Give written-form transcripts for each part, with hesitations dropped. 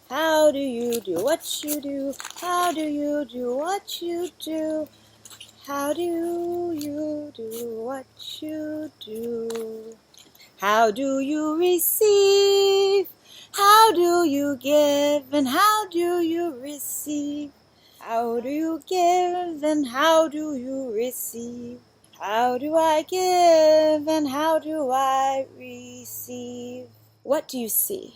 How do you do what you do? How do you do what you do? How do you do what you do? How do you receive? How do you give? And how do you receive? How do you give? And how do you receive? How do I give? And how do I receive? What do you see?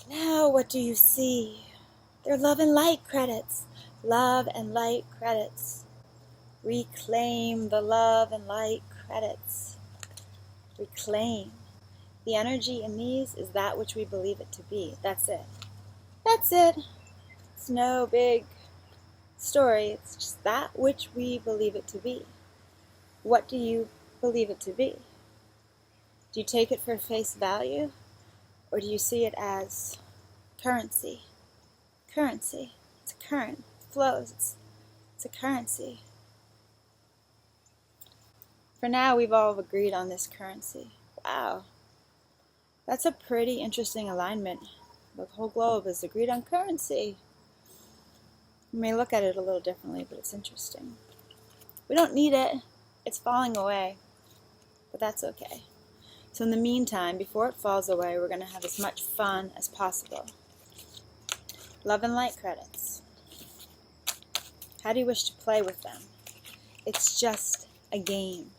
Now, what do you see? They're love and light credits. Love and light credits. Reclaim the love and light credits. Reclaim. The energy in these is that which we believe it to be. That's it. That's it. It's no big story. It's just that which we believe it to be. What do you believe it to be? Do you take it for face value? Or do you see it as currency? Currency. It's a current. It flows. It's a currency. For now, we've all agreed on this currency. Wow. That's a pretty interesting alignment. The whole globe is agreed on currency. You may look at it a little differently, but it's interesting. We don't need it. It's falling away. But that's okay. So in the meantime, before it falls away, we're going to have as much fun as possible. Love and light credits. How do you wish to play with them? It's just a game.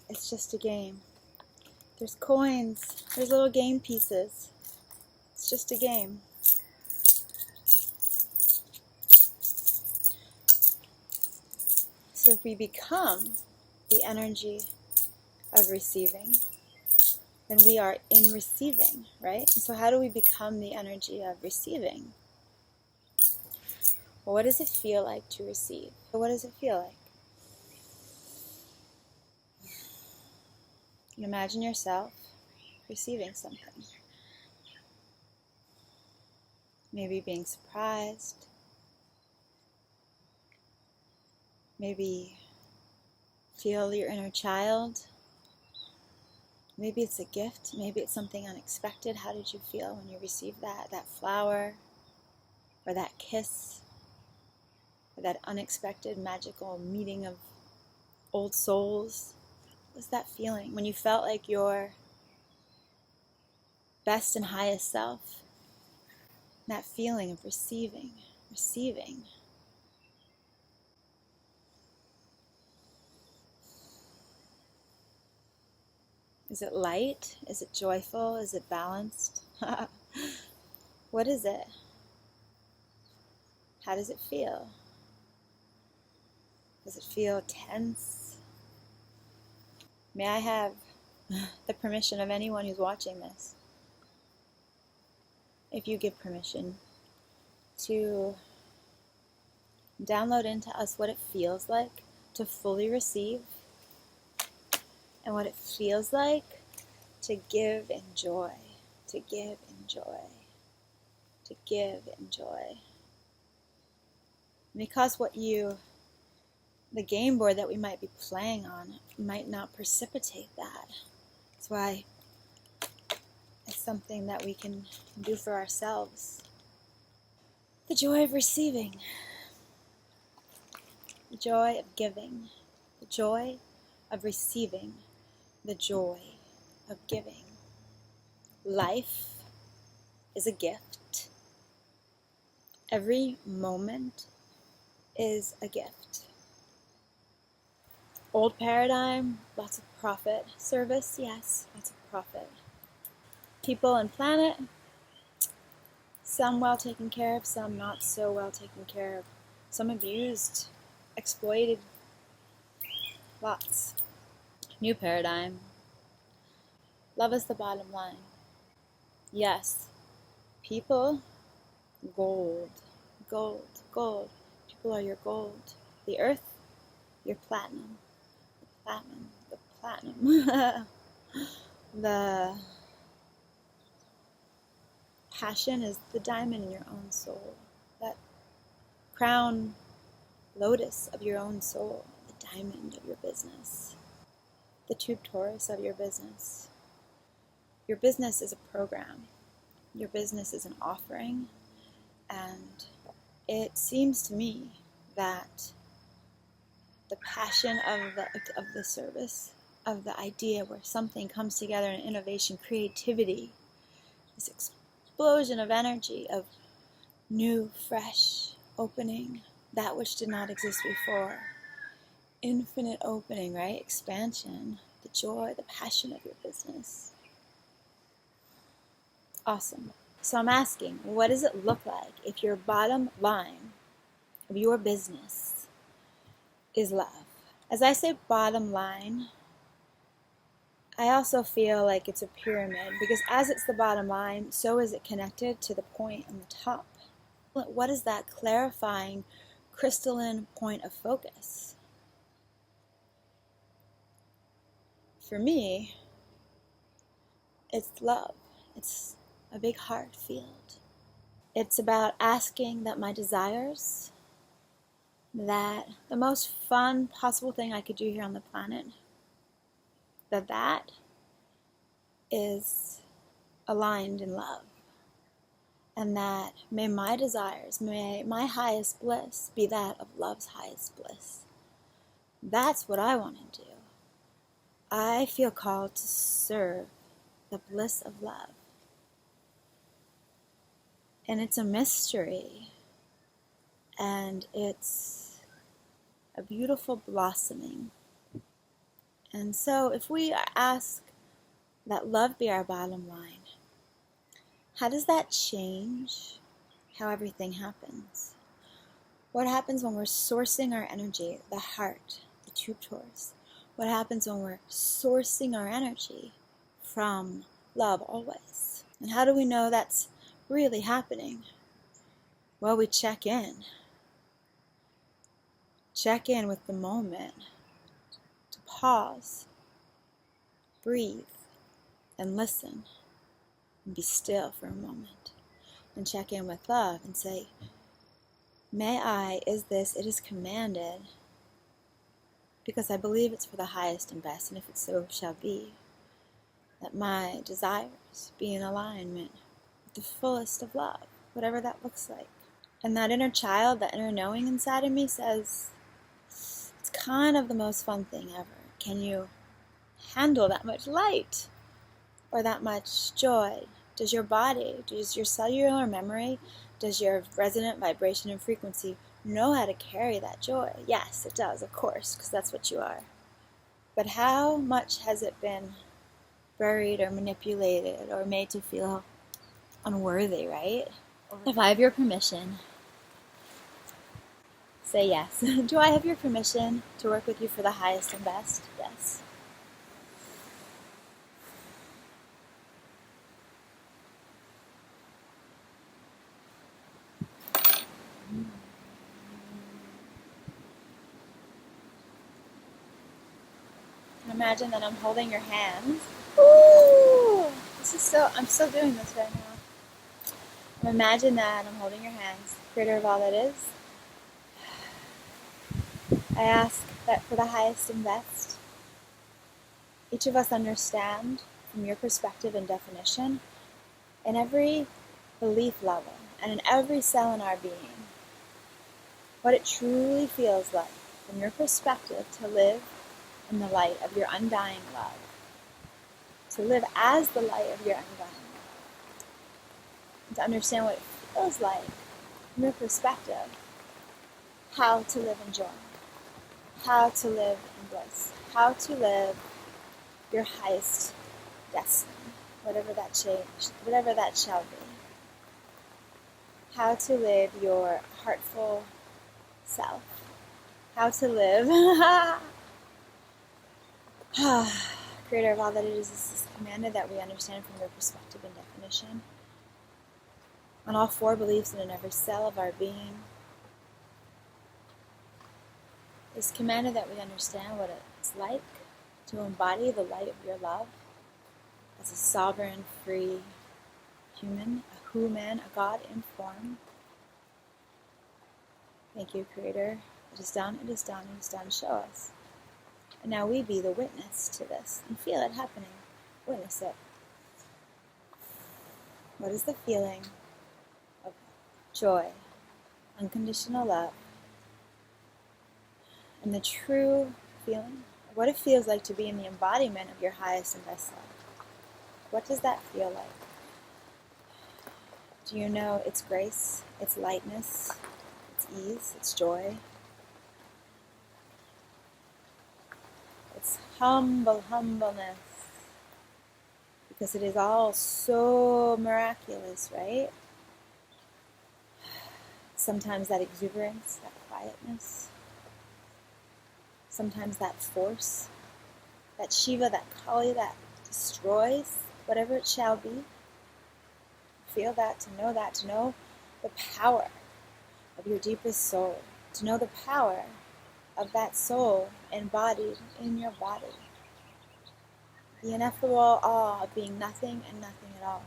It's just a game. There's coins. There's little game pieces. It's just a game. So if we become the energy of receiving, then we are in receiving, right? So how do we become the energy of receiving? Well, what does it feel like to receive? What does it feel like? You imagine yourself receiving something. Maybe being surprised. Maybe feel your inner child. Maybe it's a gift. Maybe it's something unexpected. How did you feel when you received that flower, or that kiss, or that unexpected magical meeting of old souls? What was that feeling when you felt like your best and highest self? That feeling of receiving. Is it light? Is it joyful? Is it balanced? What is it? How does it feel? Does it feel tense? May I have the permission of anyone who's watching this, if you give permission, to download into us what it feels like to fully receive, and what it feels like to give in joy, to give in joy, to give in joy. Because the game board that we might be playing on might not precipitate that. That's why it's something that we can do for ourselves. The joy of receiving, the joy of giving, the joy of receiving, the joy of giving. Life is a gift. Every moment is a gift. Old paradigm, lots of profit. Service, yes, lots of profit. People and planet, some well taken care of, some not so well taken care of. Some abused, exploited, lots. New paradigm. Love is the bottom line. Yes, people, gold, gold, gold. People are your gold. The earth, your platinum. The platinum. The passion is the diamond in your own soul. That crown lotus of your own soul. The diamond of your business. The tube torus of your business. Your business is a program. Your business is an offering. And it seems to me that the passion of the service, of the idea where something comes together in innovation, creativity, this explosion of energy, of new, fresh opening, that which did not exist before. Infinite opening, right? Expansion, the joy, the passion of your business. Awesome. So I'm asking, what does it look like if your bottom line of your business is love? As I say bottom line, I also feel like it's a pyramid, because as it's the bottom line, so is it connected to the point on the top. What is that clarifying, crystalline point of focus? For me, it's love. It's a big heart field. It's about asking that my desires, that the most fun possible thing I could do here on the planet, that is aligned in love. And that may my desires, may my highest bliss be that of love's highest bliss. That's what I want to do. I feel called to serve the bliss of love. And it's a mystery. And it's a beautiful blossoming. And so if we ask that love be our bottom line, how does that change how everything happens? What happens when we're sourcing our energy, the heart, the two torus? What happens when we're sourcing our energy from love always? And how do we know that's really happening? Well, we check in. Check in with the moment. To pause, breathe, and listen. And be still for a moment. And check in with love and say, may I, is this, it is commanded, because I believe it's for the highest and best, and if it so shall be, that my desires be in alignment with the fullest of love, whatever that looks like. And that inner child, that inner knowing inside of me says, it's kind of the most fun thing ever. Can you handle that much light or that much joy? Does your body, does your cellular memory, does your resonant vibration and frequency know how to carry that joy? Yes, it does, of course, because that's what you are. But how much has it been buried or manipulated or made to feel unworthy, right? If I have your permission, say yes. Do I have your permission to work with you for the highest and best? Yes. Imagine that I'm holding your hands. Ooh! I'm still doing this right now. Imagine that I'm holding your hands, creator of all that is. I ask that for the highest and best, each of us understand from your perspective and definition, in every belief level and in every cell in our being, what it truly feels like from your perspective to live in the light of your undying love, to live as the light of your undying love, and to understand what it feels like from your perspective, how to live in joy, how to live in bliss, how to live your highest destiny, whatever that shall be, how to live your heartful self, how to live Creator of all that it is commanded that we understand from your perspective and definition on all four beliefs and in every cell of our being. It's commanded that we understand what it's like to embody the light of your love as a sovereign, free human, a human, a God in form. Thank you, Creator. It is done, it is done, it is done. Show us. And now we be the witness to this and feel it happening. Witness it. What is the feeling of joy, unconditional love, and the true feeling of what it feels like to be in the embodiment of your highest and best self? What does that feel like? Do you know its grace, its lightness, its ease, its joy, its humbleness? Because it is all so miraculous, right? Sometimes that exuberance, that quietness, sometimes that force, that Shiva, that Kali, that destroys whatever it shall be. Feel that, to know the power of your deepest soul, to know the power of that soul embodied in your body. The ineffable awe of being nothing and nothing at all.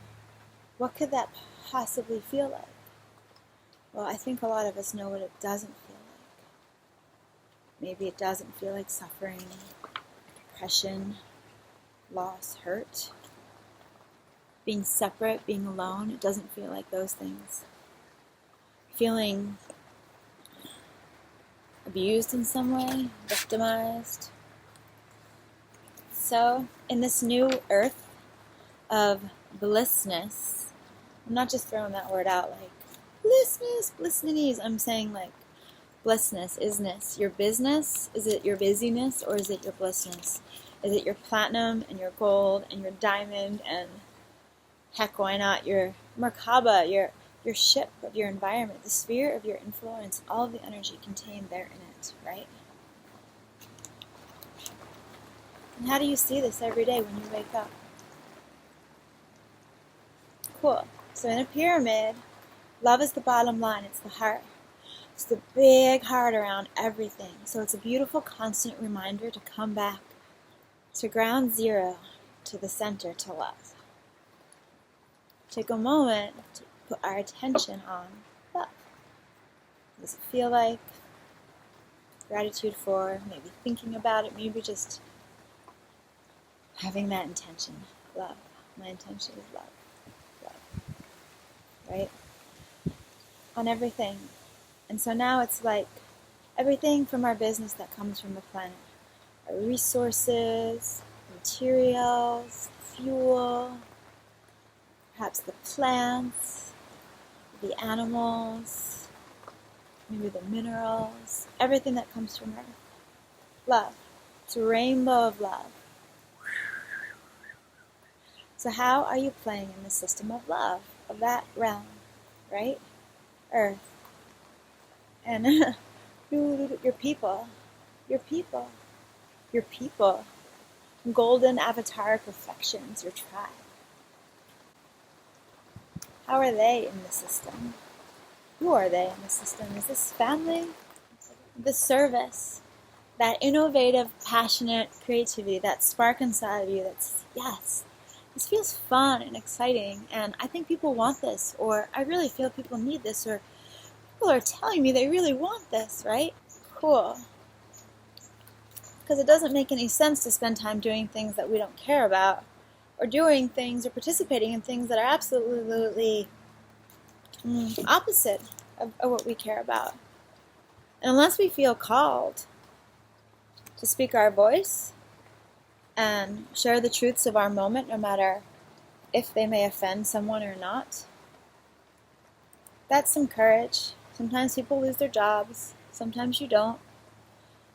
What could that possibly feel like? Well, I think a lot of us know what it doesn't feel like. Maybe it doesn't feel like suffering, depression, loss, hurt, being separate, being alone. It doesn't feel like those things. Feeling abused in some way, victimized. So, in this new earth of blissness, I'm not just throwing that word out like blissness, I'm saying like blissness, isness. Your business, is it your busyness or is it your blissness? Is it your platinum and your gold and your diamond and heck, why not your Merkaba, your ship of your environment, the sphere of your influence, all of the energy contained there in it, right? And how do you see this every day when you wake up? Cool. So in a pyramid, love is the bottom line. It's the heart. It's the big heart around everything. So it's a beautiful, constant reminder to come back to ground zero, to the center, to love. Take a moment to put our attention on love. What does it feel like? Gratitude for, maybe thinking about it, maybe just having that intention. Love. My intention is love. Love. Right? On everything. And so now it's like everything from our business that comes from the planet. Our resources, materials, fuel, perhaps the plants, the animals, maybe the minerals, everything that comes from Earth. Love. It's a rainbow of love. So how are you playing in the system of love, of that realm, right? Earth. And your people. Golden avatar perfections, your tribe. How are they in the system? Who are they in the system? Is this family? The service, that innovative, passionate creativity, that spark inside of you that's, yes, this feels fun and exciting, and I think people want this, or I really feel people need this, or people are telling me they really want this, right? Cool. Because it doesn't make any sense to spend time doing things that we don't care about, or doing things or participating in things that are absolutely opposite of what we care about. And unless we feel called to speak our voice and share the truths of our moment, no matter if they may offend someone or not, that's some courage. Sometimes people lose their jobs, sometimes you don't.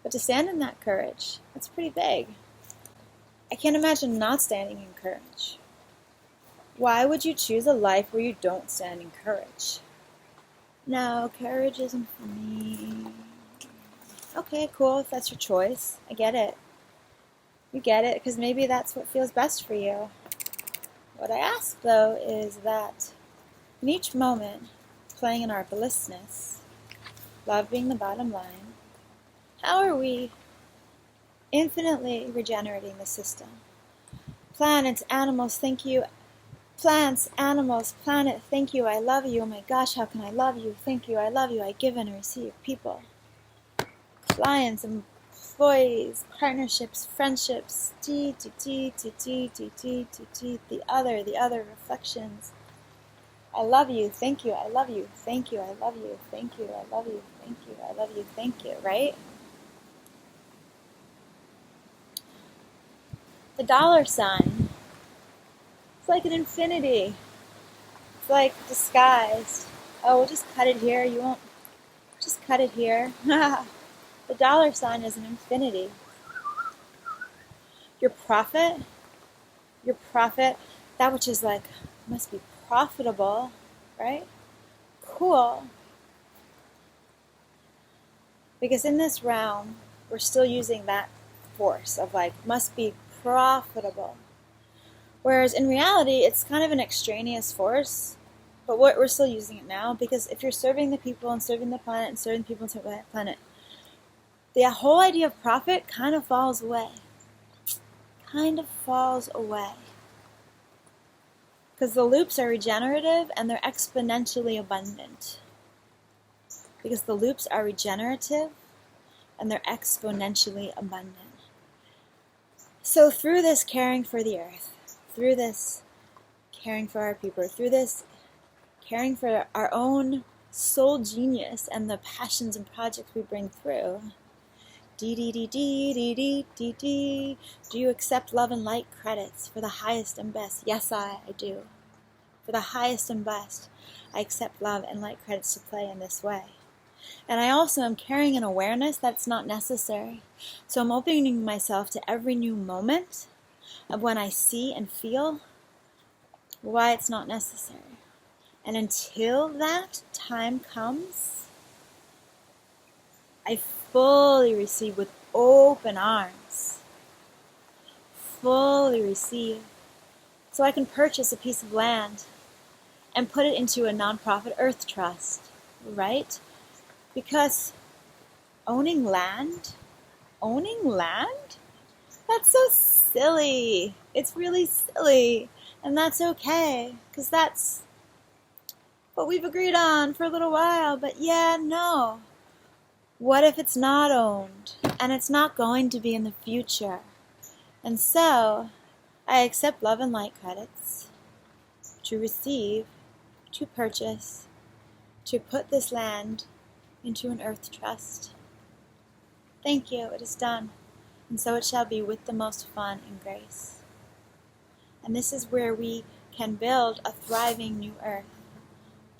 But to stand in that courage, that's pretty big. I can't imagine not standing in courage. Why would you choose a life where you don't stand in courage? No, courage isn't for me. Okay, cool, if that's your choice. I get it. You get it, because maybe that's what feels best for you. What I ask, though, is that in each moment, playing in our blissness, love being the bottom line, how are we infinitely regenerating the system? Planets, animals, thank you. Plants, animals, planet, thank you, I love you. Oh my gosh, how can I love you? Thank you, I love you. I give and receive. People, clients, employees, partnerships, friendships, the other reflections, I love you, thank you, I love you, thank you, I love you, thank you, I love you, thank you, I love you, thank you, right? The dollar sign, it's like an infinity. It's like disguised. Oh, we'll just cut it here. You won't, just cut it here. The dollar sign is an infinity. Your profit, that which is like, must be profitable, right? Cool. Because in this realm, we're still using that force of like, must be profitable. Whereas in reality, it's kind of an extraneous force, but we're still using it now, because if you're serving the people and serving the planet and serving the people and serving the planet, the whole idea of profit kind of falls away. Because the loops are regenerative and they're exponentially abundant. Because the loops are regenerative and they're exponentially abundant. So through this caring for the earth, through this caring for our people, through this caring for our own soul genius and the passions and projects we bring through, do you accept love and light credits for the highest and best? Yes, I do. For the highest and best, I accept love and light credits to play in this way. And I also am carrying an awareness that's not necessary. So I'm opening myself to every new moment of when I see and feel why it's not necessary. And until that time comes, I fully receive with open arms. Fully receive. So I can purchase a piece of land and put it into a nonprofit earth trust, right? Because owning land, that's so silly. It's really silly. And that's okay, because that's what we've agreed on for a little while. But yeah, no. What if it's not owned? And it's not going to be in the future. And so, I accept love and light credits to receive, to purchase, to put this land into an earth trust. Thank you, it is done. And so it shall be, with the most fun and grace. And this is where we can build a thriving new earth.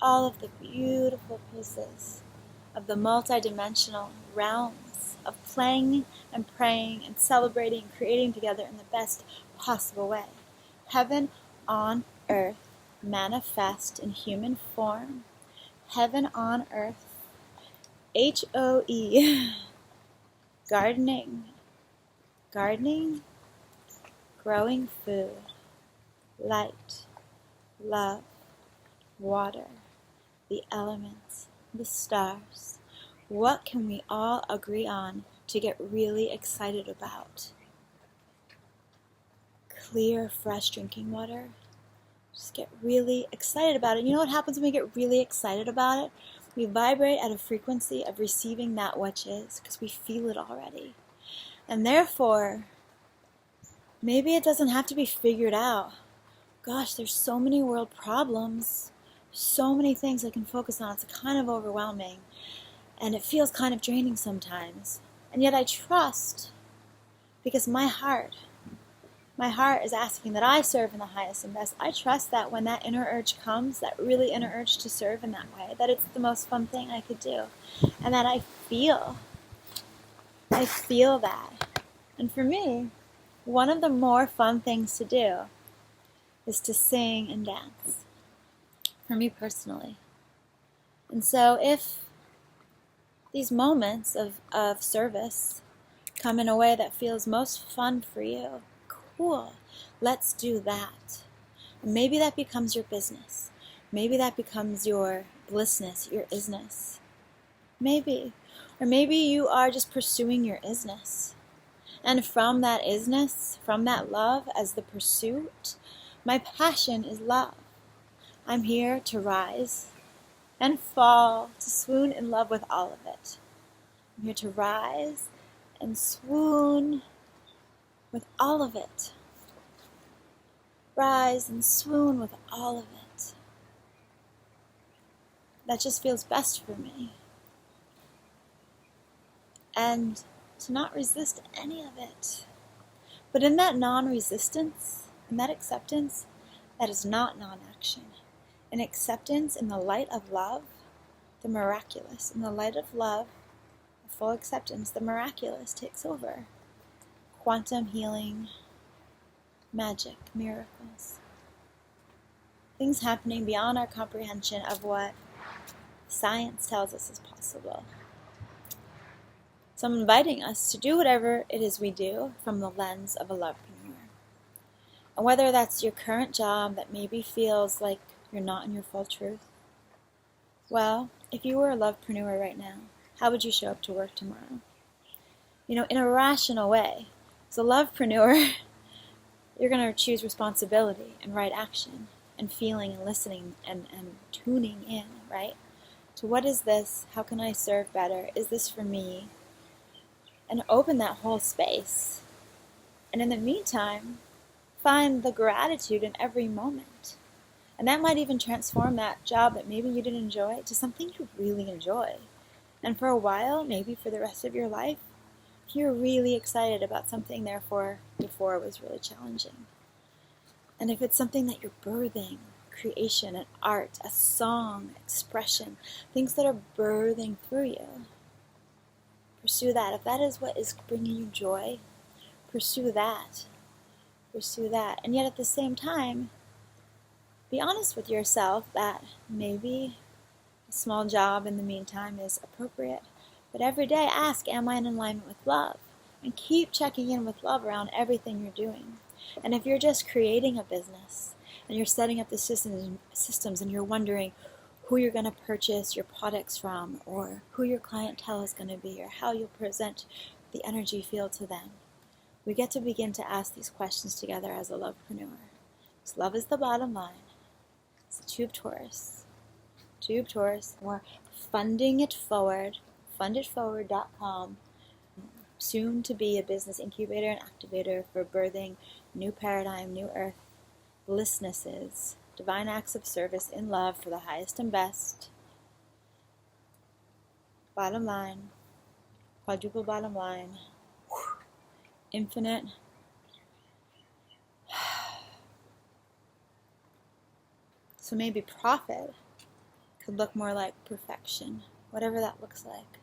All of the beautiful pieces of the multidimensional realms of playing and praying and celebrating and creating together in the best possible way. Heaven on earth, manifest in human form. Heaven on earth. HOE. Gardening, growing food, light, love, water, the elements, the stars. What can we all agree on to get really excited about? Clear, fresh drinking water. Just get really excited about it. You know what happens when we get really excited about it? We vibrate at a frequency of receiving that which is, because we feel it already. And therefore, maybe it doesn't have to be figured out. Gosh, there's so many world problems, so many things I can focus on. It's kind of overwhelming, and it feels kind of draining sometimes. And yet I trust, because my heart is asking that I serve in the highest and best. I trust that when that inner urge comes, that really inner urge to serve in that way, that it's the most fun thing I could do. And that I feel that. And for me, one of the more fun things to do is to sing and dance. For me personally. And so if these moments of service come in a way that feels most fun for you, cool, let's do that. And maybe that becomes your business. Maybe that becomes your blissness, your isness. Maybe. Or maybe you are just pursuing your isness. And from that isness, from that love as the pursuit, my passion is love. I'm here to rise and fall, to swoon in love with all of it. I'm here to rise and swoon with all of it. Rise and swoon with all of it. that just feels best for me. And to not resist any of it. But in that non-resistance, in that acceptance, that is not non-action. In acceptance, in the light of love, the miraculous. In the light of love, the full acceptance, the miraculous takes over. Quantum healing, magic, miracles. Things happening beyond our comprehension of what science tells us is possible. So I'm inviting us to do whatever it is we do from the lens of a lovepreneur. And whether that's your current job that maybe feels like you're not in your full truth, well, if you were a lovepreneur right now, how would you show up to work tomorrow? In a rational way. As a lovepreneur, you're going to choose responsibility and right action and feeling and listening and tuning in, right? To what is this? How can I serve better? Is this for me? And open that whole space. And in the meantime, find the gratitude in every moment. And that might even transform that job that maybe you didn't enjoy to something you really enjoy. And for a while, maybe for the rest of your life, you're really excited about something therefore before it was really challenging. And if it's something that you're birthing, creation, an art, a song, expression, things that are birthing through you, pursue that. If that is what is bringing you joy, pursue that. Pursue that. And yet at the same time, be honest with yourself that maybe a small job in the meantime is appropriate. But every day ask, am I in alignment with love? And keep checking in with love around everything you're doing. And if you're just creating a business and you're setting up the systems and you're wondering who you're going to purchase your products from, or who your clientele is going to be, or how you'll present the energy field to them, we get to begin to ask these questions together as a lovepreneur. So love is the bottom line. It's the Tube Taurus. Tube Taurus. We're funding it forward. Funditforward.com. Soon to be a business incubator and activator for birthing new paradigm, new earth, blissnesses, divine acts of service in love for the highest and best. Bottom line, quadruple bottom line, infinite. So maybe profit could look more like perfection, whatever that looks like.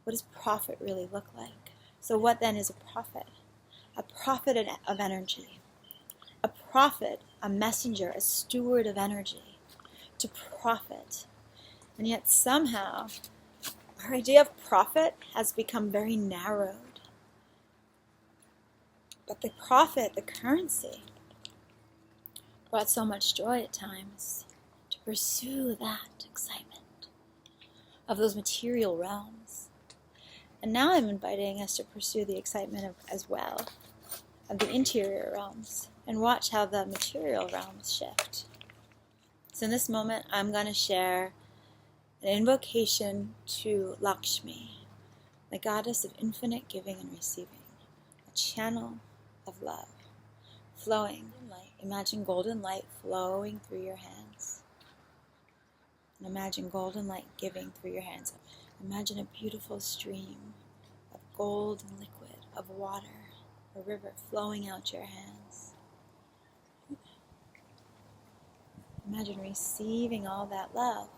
What does profit really look like? So what then is a prophet? A prophet of energy. A prophet, a messenger, a steward of energy. To profit. And yet somehow our idea of profit has become very narrowed. But the prophet, the currency, brought so much joy at times to pursue that excitement of those material realms. And now I'm inviting us to pursue the excitement as well of the interior realms and watch how the material realms shift. So in this moment, I'm going to share an invocation to Lakshmi, the goddess of infinite giving and receiving, a channel of love, flowing light. Imagine golden light flowing through your hands. And imagine golden light giving through your hands. Imagine a beautiful stream of gold and liquid, of water, a river flowing out your hands. Imagine receiving all that love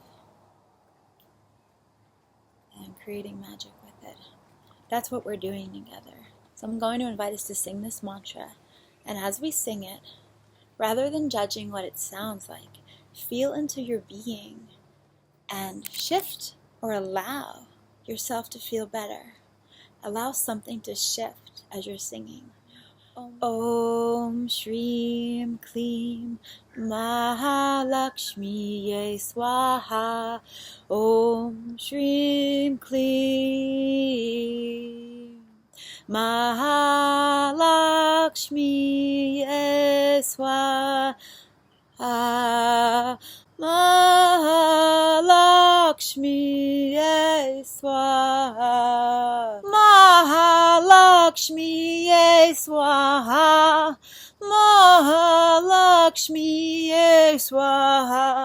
and creating magic with it. That's what we're doing together. So I'm going to invite us to sing this mantra. And as we sing it, rather than judging what it sounds like, feel into your being and shift or allow yourself to feel better. Allow something to shift as you're singing. Om Shrim Klim Mahalakshmi Swaha. Om Shrim Klim Mahalakshmi Swaha. Mahalakshmi Swaha. Mahalakshmi Swaha. Mahalakshmi Swaha.